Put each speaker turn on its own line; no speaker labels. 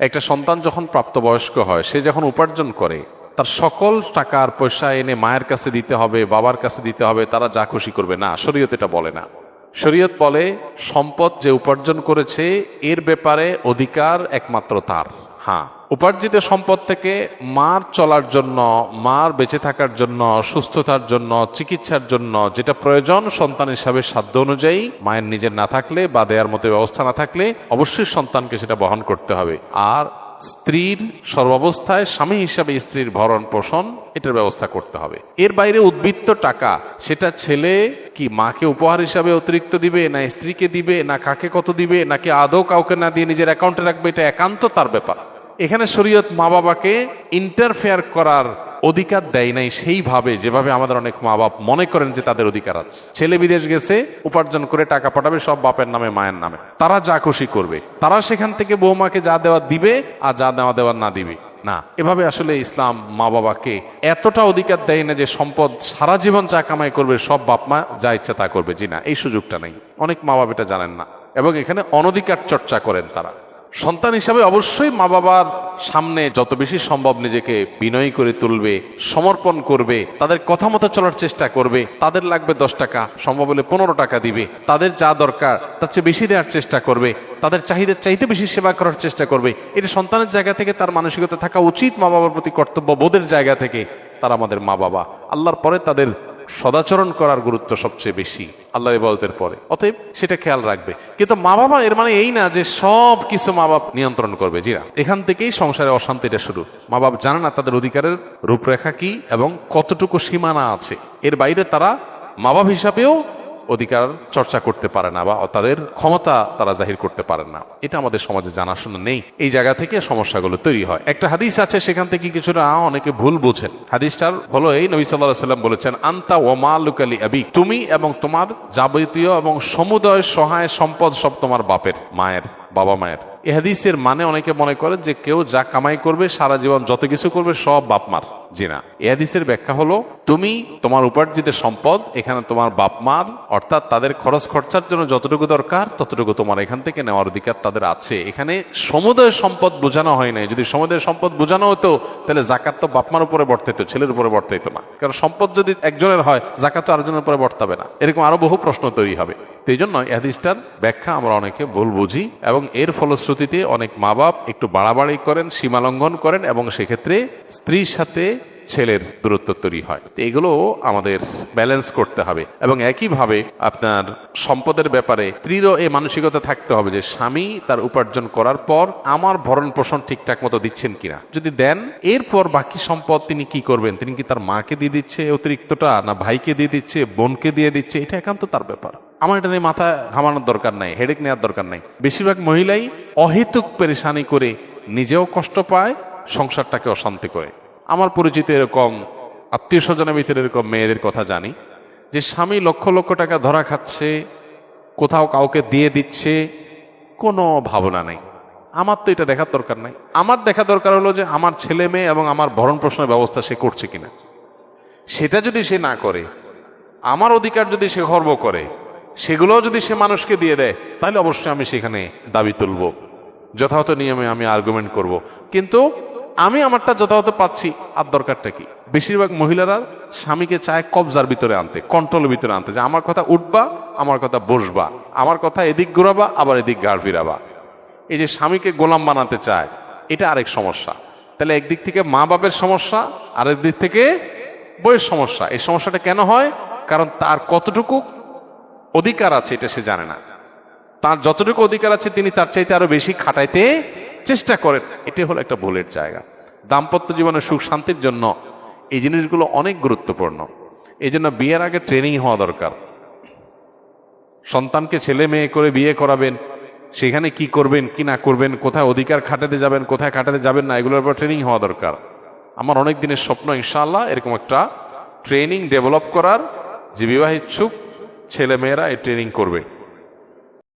একটা সন্তান যখন প্রাপ্তবয়স্ক হয়, সে যখন উপার্জন করে, তার সকল টাকা আর পয়সা এনে মায়ের কাছে দিতে হবে, বাবার কাছে দিতে হবে, তারা যা খুশি করবে না। শরীয়ত এটা বলে না। শরীয়ত বলে সম্পদ যে উপার্জন করেছে এর ব্যাপারে অধিকার একমাত্র তার। হ্যাঁ, উপার্জিত সম্পদ থেকে মার চলার জন্য, মার বেঁচে থাকার জন্য, সুস্থতার জন্য, চিকিৎসার জন্য যেটা প্রয়োজন সন্তান হিসাবে সাধ্য অনুযায়ী, মায়ের নিজের না থাকলে বা দেয়ার মতো ব্যবস্থা না থাকলে অবশ্যই সন্তানকে সেটা বহন করতে হবে। আর স্ত্রীর সর্বাবস্থায় স্বামী হিসাবে স্ত্রীর ভরণ পোষণ এটার ব্যবস্থা করতে হবে। এর বাইরে উদ্বৃত্ত টাকা সেটা ছেলে কি মাকে উপহার হিসাবে অতিরিক্ত দিবে, না স্ত্রীকে দিবে, না কাকে কত দিবে, নাকি আদৌ কাউকে না দিয়ে নিজের অ্যাকাউন্টে রাখবে, এটা একান্ত তার ব্যাপার। এখানে শরীয়ত মা বাবাকে ইন্টারফেয়ার করার অধিকার দেয় নাই সেইভাবে যেভাবে আমাদের অনেক মা বাপ মনে করেন যে তাদের অধিকার আছে। ছেলে বিদেশ গেছে, উপার্জন করে টাকা পাঠাবে সব বাপের নামে মায়ের নামে, তারা যা খুশি করবে, তারা সেখান থেকে বৌমাকে যা দেওয়া দিবে আর যা দেওয়া দেওয়ার না দিবে না। এভাবে আসলে ইসলাম মা বাবাকে এতটা অধিকার দেয় না যে সম্পদ সারা জীবন যা কামাই করবে সব বাপ মা যা ইচ্ছা তা করবে। জি না, এই সুযোগটা নেই। অনেক মা বাবা এটা জানেন না এবং এখানে অনধিকার চর্চা করেন তারা। সন্তান হিসাবে অবশ্যই মা বাবার সামনে যত বেশি সম্ভব নিজেকে বিনয়ী করে তুলবে, সমর্পণ করবে, তাদের কথা মতো চলার চেষ্টা করবে। তাদের লাগবে 10 টাকা, সম্ভব হলে 15 টাকা দিবে। তাদের যা দরকার তার চেয়ে বেশি দেওয়ার চেষ্টা করবে, তাদের চাহিদার চাইতে বেশি সেবা করার চেষ্টা করবে। এটা সন্তানের জায়গা থেকে তার মানসিকতা থাকা উচিত। মা বাবার প্রতি কর্তব্য বোধের জায়গা থেকে তারা আমাদের মা বাবা। আল্লাহর পরে তাদের সদাচরণ করার গুরুত্ব সবচেয়ে বেশি আল্লাহর ইবাদতের পরে, অতএব সেটা খেয়াল রাখবে। কিন্তু মা বাবা এর মানে এই না যে সব কিছু মা বাপ নিয়ন্ত্রণ করবে। জি না, এখান থেকেই সংসারে অশান্তিটা শুরু। মা বাপ জানে না তাদের অধিকারের রূপরেখা কি এবং কতটুকু সীমানা আছে। এর বাইরে তারা মা বাপ হিসাবেও অধিকার চর্চা করতে পারে না বা তাদের ক্ষমতা তারা জাহির করতে পারে না। এটা আমাদের সমাজে জানাশোনা নেই। এই জায়গা থেকে সমস্যাগুলো তৈরি হয়। একটা হাদিস আছে, সেখান থেকে কিছুটা অনেকে ভুল বুঝেন। হাদিসটার হলো এই, নবী সাল্লাল্লাহু আলাইহি ওয়াসাল্লাম বলেছেন, আনতা ওয়া মালুকা লি আবিক, তুমি এবং তোমার যাবতীয় এবং সমুদয় সহায় সম্পদ সব তোমার বাপের, মায়ের, বাবা মায়ের। এই হাদিসের মানে অনেকে মনে করে যে কেউ যা কামাই করবে সারা জীবন যত কিছু করবে সব বাপ মার। জি না, এই হাদিসের ব্যাখ্যা হলো তুমি তোমার উপার্জিত সম্পদ এখানে তোমার বাপ মার, অর্থাৎ তাদের খরচ খরচার জন্য যতটুকু দরকার ততটুকু তোমার এখান থেকে নেওয়ার অধিকার তাদের আছে। এখানে সমুদয় সম্পদ বোঝানো হয় নাই। যদি সমুদয় সম্পদ বোঝানো হতো তাহলে জাকাত তো বাপ মার উপরে বর্তাইতো, ছেলের উপরে বর্তাইতো না। কারণ সম্পদ যদি একজনের হয় জাকাত তো আরেকজনের উপরে বর্তাবে না। এরকম আরো বহু প্রশ্ন তৈরি হবে। এই জন্য এই হাদিসটার ব্যাখ্যা আমরা অনেকে ভুল বুঝি এবং এর ফলশ্রুতিতে অনেক মা বাপ একটু বাড়াবাড়ি করেন, সীমা লঙ্ঘন করেন এবং সেক্ষেত্রে স্ত্রীর সাথে ছেলের দূরত্ব তৈরি হয়। এগুলো আমাদের ব্যালেন্স করতে হবে এবং একইভাবে আপনার সম্পদের ব্যাপারে স্ত্রীরও এই মানসিকতা থাকতে হবে যে স্বামী তার উপার্জন করার পর আমার ভরণ পোষণ ঠিকঠাক মতো দিচ্ছেন কিনা। যদি দেন, এরপর বাকি সম্পদ তিনি কি করবেন? তিনি কি তার মাকে দিয়ে দিচ্ছে অতিরিক্তটা, না ভাইকে দিয়ে দিচ্ছে, বোনকে দিয়ে দিচ্ছে? এটা একান্ত তার ব্যাপার। আমার এটা নিয়ে মাথা ঘামানোর দরকার নাই, হেডেক নেওয়ার দরকার নাই। বেশিরভাগ মহিলাই অহেতুক পেরেশানি করে নিজেও কষ্ট পায়, সংসারটাকে অশান্তি করে। আমার পরিচিত এরকম আত্মীয় স্বজনের ভিতরে এরকম মেয়েদের কথা জানি যে স্বামী লক্ষ লক্ষ টাকা ধরা খাচ্ছে, কোথাও কাউকে দিয়ে দিচ্ছে, কোনো ভাবনা নেই। আমার তো এটা দেখার দরকার নাই। আমার দেখা দরকার হলো যে আমার ছেলে মেয়ে এবং আমার ভরণ পোষণের ব্যবস্থা সে করছে কিনা। সেটা যদি সে না করে, আমার অধিকার যদি সে খর্ব করে, সেগুলো যদি সে মানুষকে দিয়ে দেয়, তাহলে অবশ্যই আমি সেখানে দাবি তুলব, যথাযথ নিয়মে আমি আর্গুমেন্ট করব। কিন্তু আমি আমারটা যথাযথ পাচ্ছি, আর দরকারটা কি? বেশিরভাগ মহিলারা স্বামীকে চায় কবজার ভিতরে আনতে, কন্ট্রোলের ভিতরে আনতে, যে আমার কথা উঠবা, আমার কথা বসবা, আমার কথা এদিক ঘুরাবা, আবার এদিক গাড় ফিরাবা। এই যে স্বামীকে গোলাম বানাতে চায়, এটা আরেক সমস্যা। তাহলে একদিক থেকে মা বাপের সমস্যা, আরেক দিক থেকে বইয়ের সমস্যা। এই সমস্যাটা কেন হয়? কারণ তার কতটুকু অধিকার আছে এটা সে জানে না। তার যতটুকু অধিকার আছে তিনি তার চাইতে আরো বেশি খাটাইতে চেষ্টা করেন। এটাই হলো একটা ভুলের জায়গা। দাম্পত্য জীবনের সুখ শান্তির জন্য এই জিনিসগুলো অনেক গুরুত্বপূর্ণ। এই জন্য বিয়ের আগে ট্রেনিং হওয়া দরকার। সন্তানকে ছেলে মেয়ে করে বিয়ে করাবেন, সেখানে কি করবেন কি না করবেন, কোথায় অধিকার খাটাতে যাবেন, কোথায় খাটাতে যাবেন না, এগুলোর উপর ট্রেনিং হওয়া দরকার। আমার অনেক দিনের স্বপ্ন ইনশাআল্লাহ এরকম একটা ট্রেনিং ডেভেলপ করার, যে বিবাহ ইচ্ছুক ছেলে মেয়েরা এই ট্রেনিং করবে।